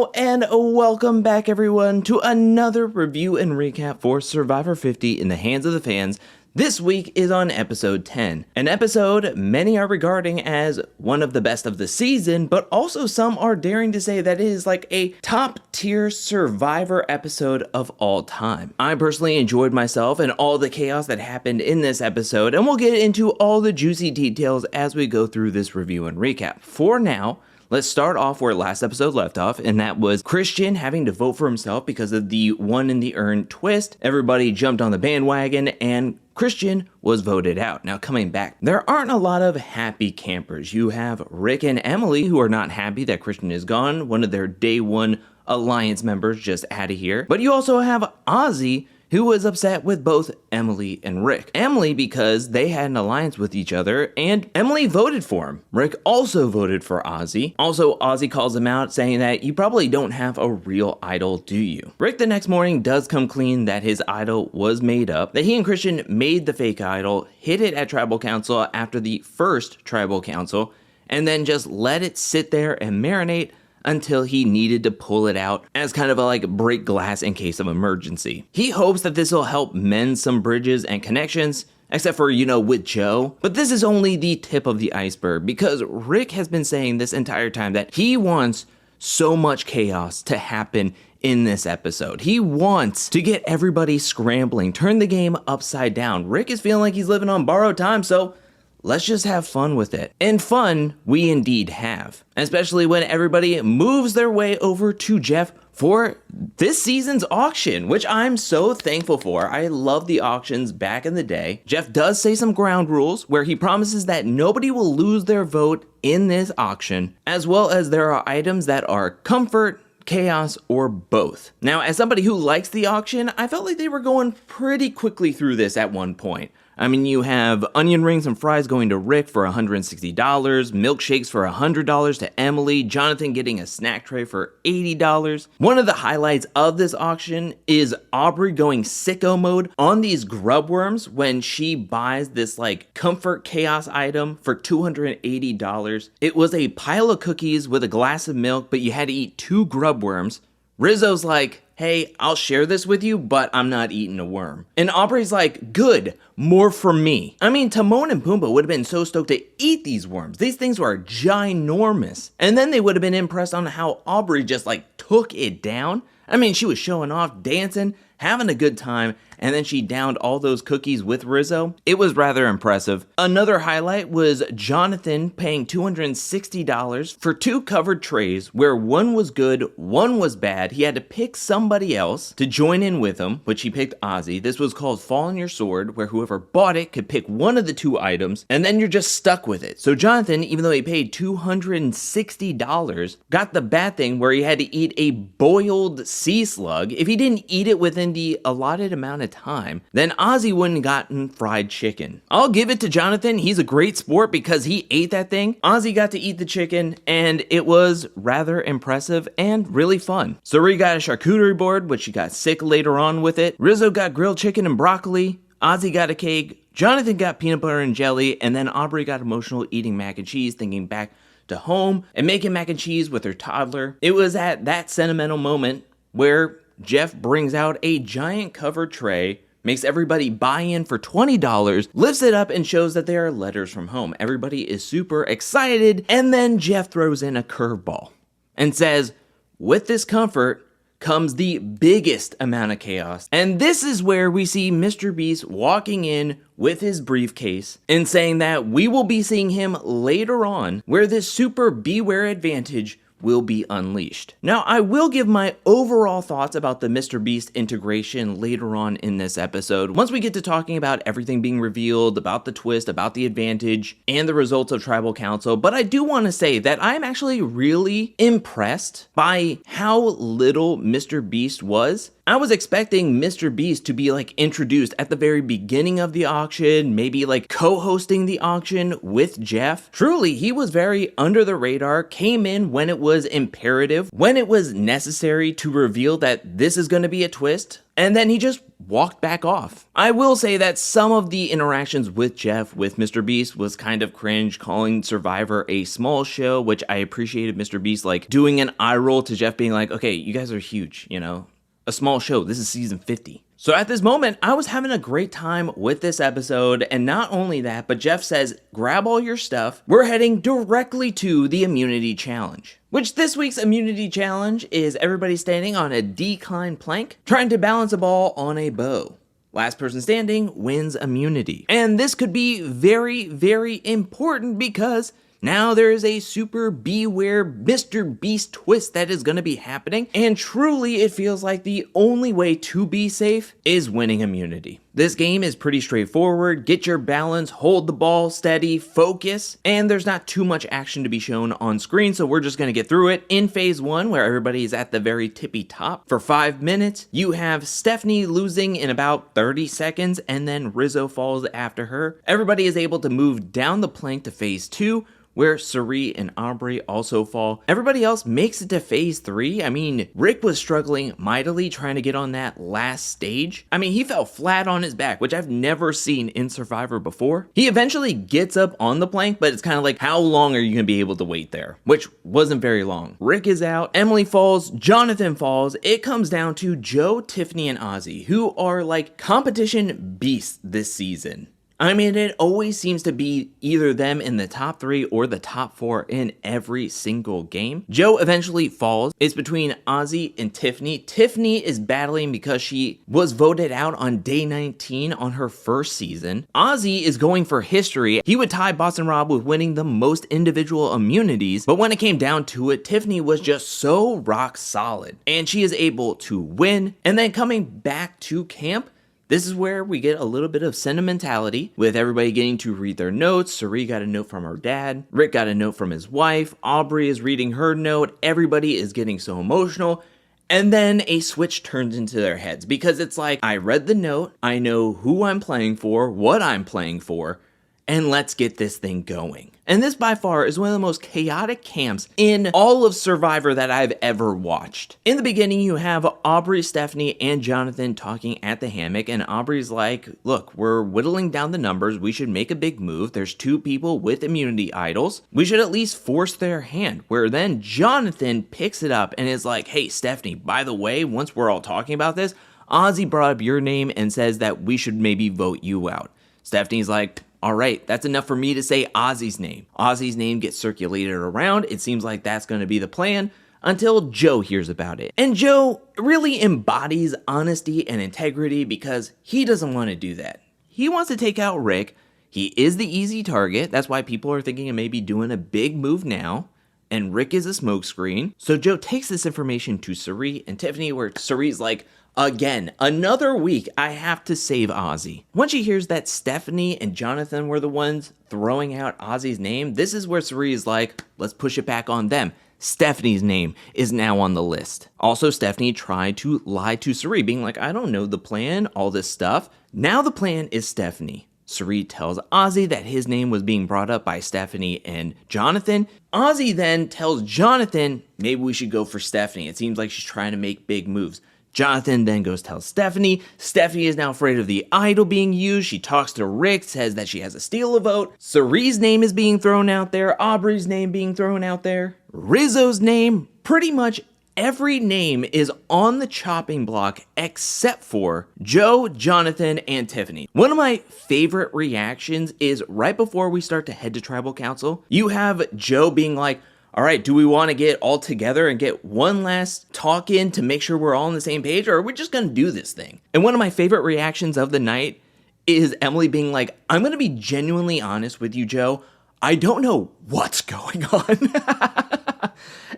Hello and welcome back everyone to another review and recap for Survivor 50 in the hands of the fans. This week is on episode 10, an episode many are regarding as one of the best of the season, but also some are daring to say that it is like a top tier Survivor episode of all time. I personally enjoyed myself and all the chaos that happened in this episode, and we'll get into all the juicy details as we go through this review and recap. For now, let's start off where last episode left off, and that was Christian having to vote for himself because of the one in the urn twist. Everybody jumped on the bandwagon, and Christian was voted out. Now coming back, there aren't a lot of happy campers. You have Rick and Emily who are not happy that Christian is gone, one of their day one alliance members just out of here. But you also have Ozzy, who was upset with both Emily and Rick. Emily because they had an alliance with each other, and Emily voted for him. Rick also voted for Ozzy. Also, Ozzy calls him out, saying that you probably don't have a real idol, do you? Rick the next morning does come clean that his idol was made up, that he and Christian made the fake idol, hid it at Tribal Council after the first Tribal Council, and then just let it sit there and marinate until he needed to pull it out as kind of a break glass in case of emergency. He hopes that this will help mend some bridges and connections, except for, with Joe. But this is only the tip of the iceberg, because Rick has been saying this entire time that he wants so much chaos to happen in this episode. He wants to get everybody scrambling, turn the game upside down. Rick is feeling like he's living on borrowed time, so let's just have fun with it. And fun we indeed have, especially when everybody moves their way over to Jeff for this season's auction, which I'm so thankful for. I love the auctions back in the day. Jeff does say some ground rules where he promises that nobody will lose their vote in this auction, as well as there are items that are comfort, chaos, or both. Now, as somebody who likes the auction, I felt like they were going pretty quickly through this at one point. I mean, you have onion rings and fries going to Rick for $160, milkshakes for $100 to Emily, Jonathan getting a snack tray for $80. One of the highlights of this auction is Aubrey going sicko mode on these grub worms when she buys this comfort chaos item for $280. It was a pile of cookies with a glass of milk, but you had to eat 2 grub worms. Rizzo's like, hey, I'll share this with you, but I'm not eating a worm. And Aubrey's like, good, more for me. I mean, Timon and Pumbaa would have been so stoked to eat these worms. These things were ginormous. And then they would have been impressed on how Aubrey just took it down. I mean, she was showing off, dancing, having a good time, and then she downed all those cookies with Rizzo. It was rather impressive. Another highlight was Jonathan paying $260 for 2 covered trays where one was good, one was bad. He had to pick somebody else to join in with him, which he picked Ozzy. This was called Fall on Your Sword, where whoever bought it could pick one of the 2 items, and then you're just stuck with it. So Jonathan, even though he paid $260, got the bad thing where he had to eat a boiled sea slug. If he didn't eat it within the allotted amount of time, then Ozzy wouldn't gotten fried chicken. I'll give it to Jonathan, he's a great sport because he ate that thing. Ozzy got to eat the chicken, and it was rather impressive and really fun. Suri got a charcuterie board, which she got sick later on with it. Rizzo got grilled chicken and broccoli. Ozzy got a cake. Jonathan got peanut butter and jelly, and then Aubrey got emotional eating mac and cheese, thinking back to home and making mac and cheese with her toddler. It was at that sentimental moment where Jeff brings out a giant covered tray, makes everybody buy in for $20, lifts it up and shows that there are letters from home. Everybody is super excited, and then Jeff throws in a curveball and says, with this comfort comes the biggest amount of chaos. And this is where we see Mr. Beast walking in with his briefcase and saying that we will be seeing him later on where this super beware advantage will be unleashed. Now, I will give my overall thoughts about the Mr. Beast integration later on in this episode, once we get to talking about everything being revealed, about the twist, about the advantage, and the results of Tribal Council. But I do want to say that I'm actually really impressed by how little Mr. Beast was. I was expecting Mr. Beast to be introduced at the very beginning of the auction, maybe co-hosting the auction with Jeff. Truly, he was very under the radar, came in when it was imperative, when it was necessary to reveal that this is going to be a twist, and then he just walked back off. I will say that some of the interactions with Jeff with Mr. Beast was kind of cringe, calling Survivor a small show, which I appreciated Mr. Beast like doing an eye roll to Jeff being like, okay, you guys are huge, you know, a small show. This is season 50. So at this moment, I was having a great time with this episode, and not only that, but Jeff says, grab all your stuff, we're heading directly to the immunity challenge. Which this week's immunity challenge is everybody standing on a decline plank, trying to balance a ball on a bow. Last person standing wins immunity. And this could be very, very important because now there is a super beware Mr. Beast twist that is going to be happening, and truly it feels like the only way to be safe is winning immunity. This game is pretty straightforward. Get your balance, hold the ball steady, focus, and there's not too much action to be shown on screen, so we're just going to get through it. In phase 1, where everybody is at the very tippy top, for 5 minutes, you have Stephanie losing in about 30 seconds, and then Rizzo falls after her. Everybody is able to move down the plank to phase 2, where Suri and Aubrey also fall. Everybody else makes it to phase 3. I mean, Rick was struggling mightily trying to get on that last stage. I mean, he fell flat on his back, which I've never seen in Survivor before. He eventually gets up on the plank, but it's kind of like, how long are you gonna be able to wait there? Which wasn't very long. Rick is out, Emily falls, Jonathan falls. It comes down to Joe, Tiffany, and Ozzy, who are like competition beasts this season. I mean, it always seems to be either them in the top 3 or the top 4 in every single game. Joe eventually falls. It's between Ozzy and Tiffany. Tiffany is battling because she was voted out on day 19 on her first season. Ozzy is going for history. He would tie Boston Rob with winning the most individual immunities, but when it came down to it, Tiffany was just so rock solid, and she is able to win. And then coming back to camp, this is where we get a little bit of sentimentality, with everybody getting to read their notes. Suri got a note from her dad. Rick got a note from his wife. Aubrey is reading her note. Everybody is getting so emotional. And then a switch turns into their heads, because it's like, I read the note, I know who I'm playing for, what I'm playing for, and let's get this thing going. And this by far is one of the most chaotic camps in all of Survivor that I've ever watched. In the beginning, you have Aubrey, Stephanie, and Jonathan talking at the hammock, and Aubrey's like, look, we're whittling down the numbers, we should make a big move, there's 2 people with immunity idols, we should at least force their hand, where then Jonathan picks it up and is like, hey Stephanie, by the way, once we're all talking about this, Ozzy brought up your name and says that we should maybe vote you out. Stephanie's like, all right, that's enough for me to say Ozzy's name. Ozzy's name gets circulated around. It seems like that's going to be the plan until Joe hears about it. And Joe really embodies honesty and integrity because he doesn't want to do that. He wants to take out Rick. He is the easy target. That's why people are thinking of maybe doing a big move now. And Rick is a smokescreen. So Joe takes this information to Suri and Tiffany, where Suri's like, again, another week, I have to save Ozzy. Once she hears that Stephanie and Jonathan were the ones throwing out Ozzy's name, this is where Suri is like, let's push it back on them. Stephanie's name is now on the list. Also, Stephanie tried to lie to Suri, being like, I don't know the plan, all this stuff. Now the plan is Stephanie. Suri tells Ozzy that his name was being brought up by Stephanie and Jonathan. Ozzy then tells Jonathan, maybe we should go for Stephanie. It seems like she's trying to make big moves. Jonathan then goes tells Stephanie. Stephanie is now afraid of the idol being used. She talks to Rick, says that she has to steal a vote. Suri's name is being thrown out there. Aubrey's name being thrown out there. Rizzo's name. Pretty much every name is on the chopping block except for Joe, Jonathan, and Tiffany. One of my favorite reactions is right before we start to head to Tribal Council. You have Joe being like, all right, do we want to get all together and get one last talk in to make sure we're all on the same page, or are we just going to do this thing? And one of my favorite reactions of the night is Emily being like, I'm going to be genuinely honest with you, Joe. I don't know what's going on.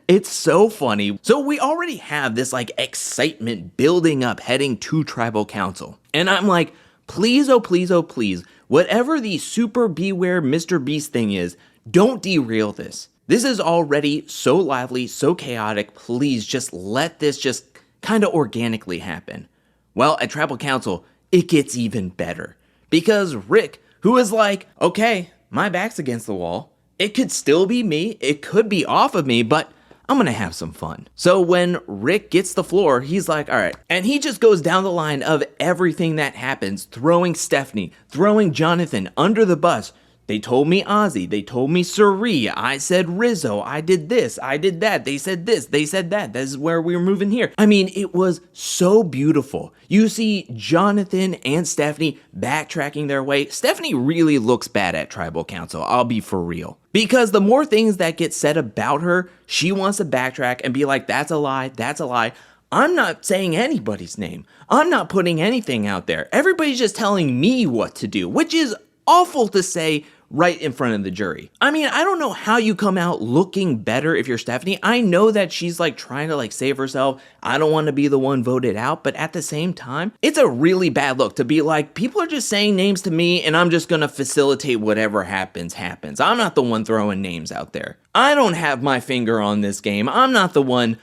It's so funny. So we already have this like excitement building up heading to Tribal Council. And I'm like, please, oh please, oh please, whatever the super beware Mr. Beast thing is, don't derail this. This is already so lively, so chaotic. Please just let this just kind of organically happen. Well, at Tribal Council, it gets even better. Because Rick, who is like, okay, my back's against the wall. It could still be me. It could be off of me, but I'm gonna have some fun. So when Rick gets the floor, he's like, all right. And he just goes down the line of everything that happens, throwing Stephanie, throwing Jonathan under the bus. They told me Ozzy, they told me Suri, I said Rizzo, I did this, I did that, they said this, they said that, this is where we were moving here. I mean, it was so beautiful. You see Jonathan and Stephanie backtracking their way. Stephanie really looks bad at Tribal Council, I'll be for real. Because the more things that get said about her, she wants to backtrack and be like, that's a lie, that's a lie. I'm not saying anybody's name. I'm not putting anything out there. Everybody's just telling me what to do, which is awful to say right in front of the jury. I mean, I don't know how you come out looking better if you're Stephanie. I know that she's like trying to like save herself. I don't want to be the one voted out, but at the same time, it's a really bad look to be like, people are just saying names to me and I'm just going to facilitate whatever happens. I'm not the one throwing names out there. I don't have my finger on this game. I'm not the one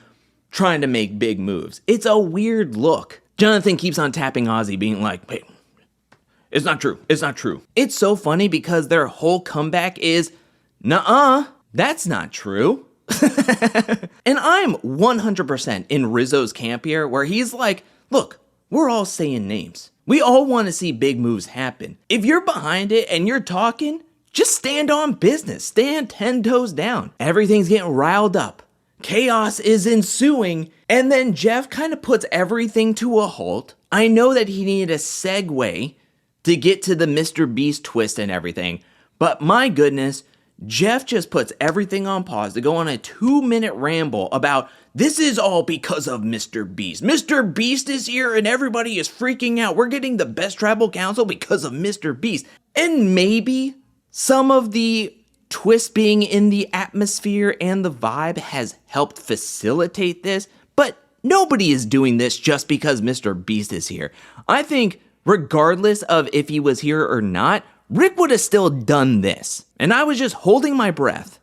trying to make big moves. It's a weird look. Jonathan keeps on tapping Ozzy being like, hey, it's not true. It's not true. It's so funny because their whole comeback is, nuh-uh, that's not true. And I'm 100% in Rizzo's camp here where he's like, look, we're all saying names. We all want to see big moves happen. If you're behind it and you're talking, just stand on business. Stand 10 toes down. Everything's getting riled up. Chaos is ensuing. And then Jeff kind of puts everything to a halt. I know that he needed a segue to get to the Mr. Beast twist and everything. But my goodness, Jeff just puts everything on pause to go on a 2-minute ramble about this is all because of Mr. Beast. Mr. Beast is here and everybody is freaking out. We're getting the best tribal council because of Mr. Beast. And maybe some of the twist being in the atmosphere and the vibe has helped facilitate this. But nobody is doing this just because Mr. Beast is here. I think regardless of if he was here or not, Rick would have still done this. And I was just holding my breath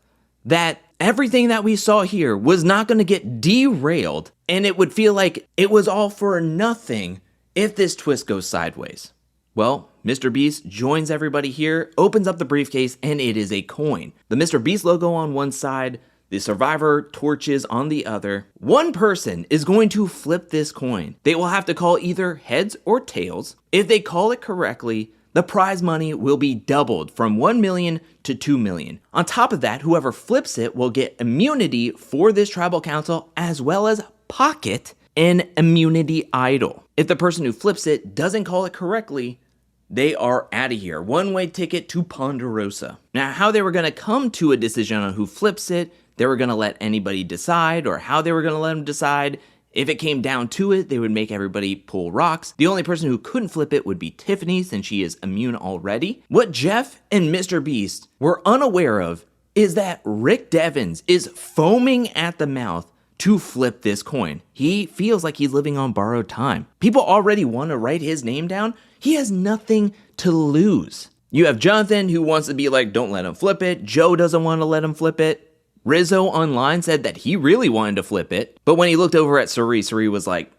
that everything that we saw here was not going to get derailed and it would feel like it was all for nothing if this twist goes sideways. Well, Mr. Beast joins everybody here, opens up the briefcase, and it is a coin. The Mr. Beast logo on one side, the Survivor torches on the other. One person is going to flip this coin. They will have to call either heads or tails. If they call it correctly, the prize money will be doubled from 1 million to 2 million. On top of that, whoever flips it will get immunity for this tribal council as well as pocket an immunity idol. If the person who flips it doesn't call it correctly, they are out of here. One-way ticket to Ponderosa. Now, how they were going to come to a decision on who flips it, they were going to let anybody decide, or how they were going to let them decide. If it came down to it, they would make everybody pull rocks. The only person who couldn't flip it would be Tiffany, since she is immune already. What Jeff and Mr. Beast were unaware of is that Rick Devens is foaming at the mouth to flip this coin. He feels like he's living on borrowed time. People already want to write his name down. He has nothing to lose. You have Jonathan, who wants to be like, don't let him flip it. Joe doesn't want to let him flip it. Rizzo online said that he really wanted to flip it, but when he looked over at Suri was like,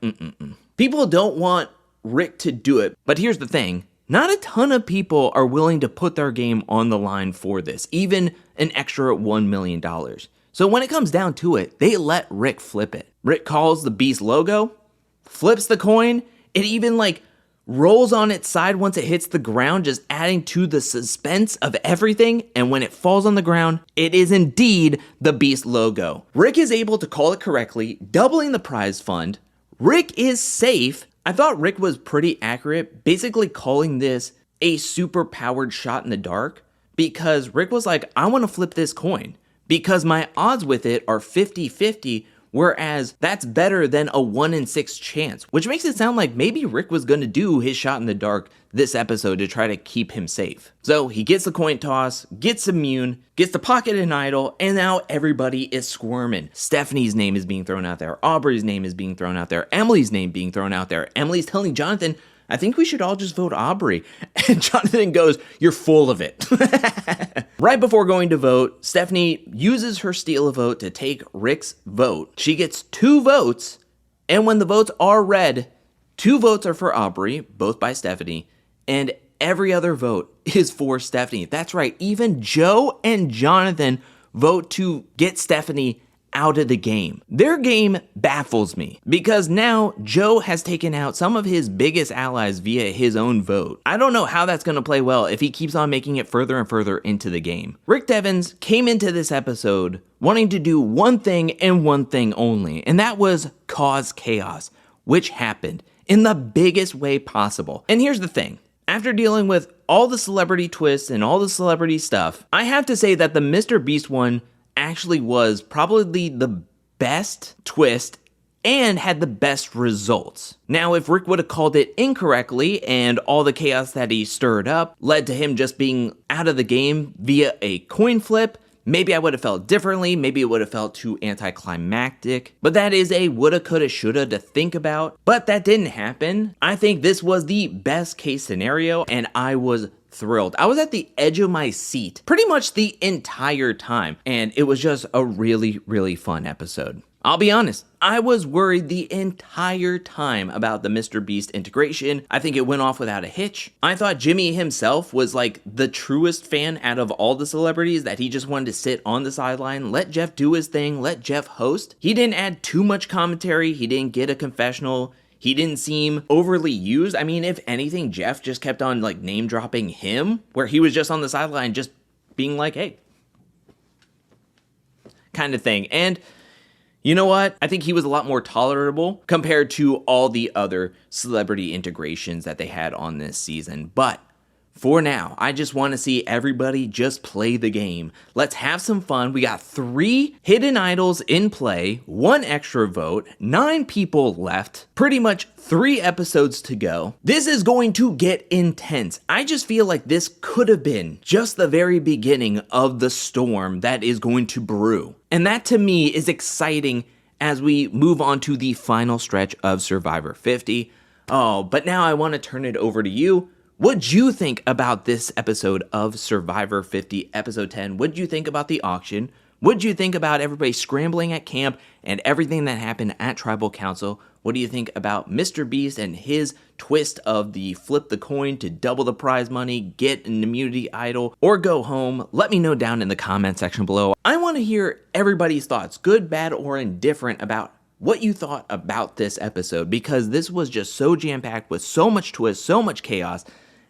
People don't want Rick to do it, but here's the thing. Not a ton of people are willing to put their game on the line for this, even an extra $1 million. So when it comes down to it, they let Rick flip it. Rick calls the Beast logo, flips the coin, it even rolls on its side once it hits the ground, just adding to the suspense of everything. And when it falls on the ground, it is indeed the Beast logo. Rick is able to call it correctly, doubling the prize fund. Rick is safe. I thought Rick was pretty accurate, basically calling this a super powered shot in the dark, because Rick was like, I want to flip this coin because my odds with it are 50-50. Whereas that's better than a 1 in 6 chance, which makes it sound like maybe Rick was going to do his shot in the dark this episode to try to keep him safe. So he gets the coin toss, gets immune, gets to pocket an idol, and now everybody is squirming. Stephanie's name is being thrown out there. Aubrey's name is being thrown out there. Emily's name being thrown out there. Emily's telling Jonathan, I think we should all just vote Aubrey. And Jonathan goes, you're full of it. Right before going to vote, Stephanie uses her steal a vote to take Rick's vote. She gets 2 votes, and when the votes are read, 2 votes are for Aubrey, both by Stephanie, and every other vote is for Stephanie. That's right, even Joe and Jonathan vote to get Stephanie out of the game. Their game baffles me because now Joe has taken out some of his biggest allies via his own vote. I don't know how that's going to play well if he keeps on making it further and further into the game. Rick Devens came into this episode wanting to do one thing and one thing only, and that was cause chaos, which happened in the biggest way possible. And here's the thing. After dealing with all the celebrity twists and all the celebrity stuff, I have to say that the Mr. Beast one actually was probably the best twist and had the best results. Now, if Rick would have called it incorrectly and all the chaos that he stirred up led to him just being out of the game via a coin flip, maybe I would have felt differently, maybe it would have felt too anticlimactic, but that is a woulda, coulda, shoulda to think about, but that didn't happen. I think this was the best case scenario, and I was thrilled. I was at the edge of my seat pretty much the entire time, and it was just a really, really fun episode. I'll be honest, I was worried the entire time about the Mr. Beast integration. I think it went off without a hitch. I thought Jimmy himself was like the truest fan out of all the celebrities, that he just wanted to sit on the sideline, let Jeff do his thing, let Jeff host. He didn't add too much commentary, he didn't get a confessional, he didn't seem overly used. I mean, if anything, Jeff just kept on like name dropping him, where he was just on the sideline just being like, hey, kind of thing. And you know what? I think he was a lot more tolerable compared to all the other celebrity integrations that they had on this season. But for now, I just want to see everybody just play the game. Let's have some fun. We got 3 hidden idols in play, 1 extra vote, 9 people left, pretty much 3 episodes to go. This is going to get intense. I just feel like this could have been just the very beginning of the storm that is going to brew. And that to me is exciting as we move on to the final stretch of Survivor 50. Oh, but now I want to turn it over to you. What'd you think about this episode of Survivor 50, episode 10? What'd you think about the auction? What'd you think about everybody scrambling at camp and everything that happened at Tribal Council? What do you think about Mr. Beast and his twist of the flip the coin to double the prize money, get an immunity idol, or go home? Let me know down in the comment section below. I want to hear everybody's thoughts, good, bad, or indifferent, about what you thought about this episode, because this was just so jam-packed with so much twist, so much chaos,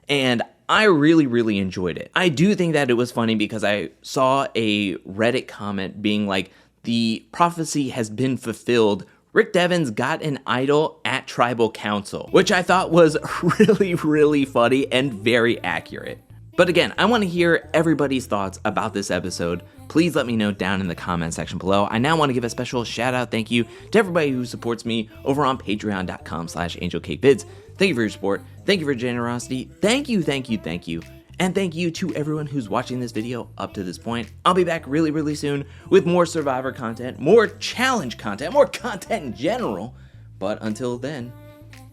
and I really, really enjoyed it. I do think that it was funny because I saw a Reddit comment being like, the prophecy has been fulfilled. Rick Devens got an idol at Tribal Council, which I thought was really, really funny and very accurate. But again, I want to hear everybody's thoughts about this episode. Please let me know down in the comment section below. I now want to give a special shout out, thank you to everybody who supports me over on patreon.com/angelcakevids. Thank you for your support. Thank you for your generosity. Thank you, thank you, thank you. And thank you to everyone who's watching this video up to this point. I'll be back really, really soon with more Survivor content, more challenge content, more content in general. But until then,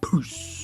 peace.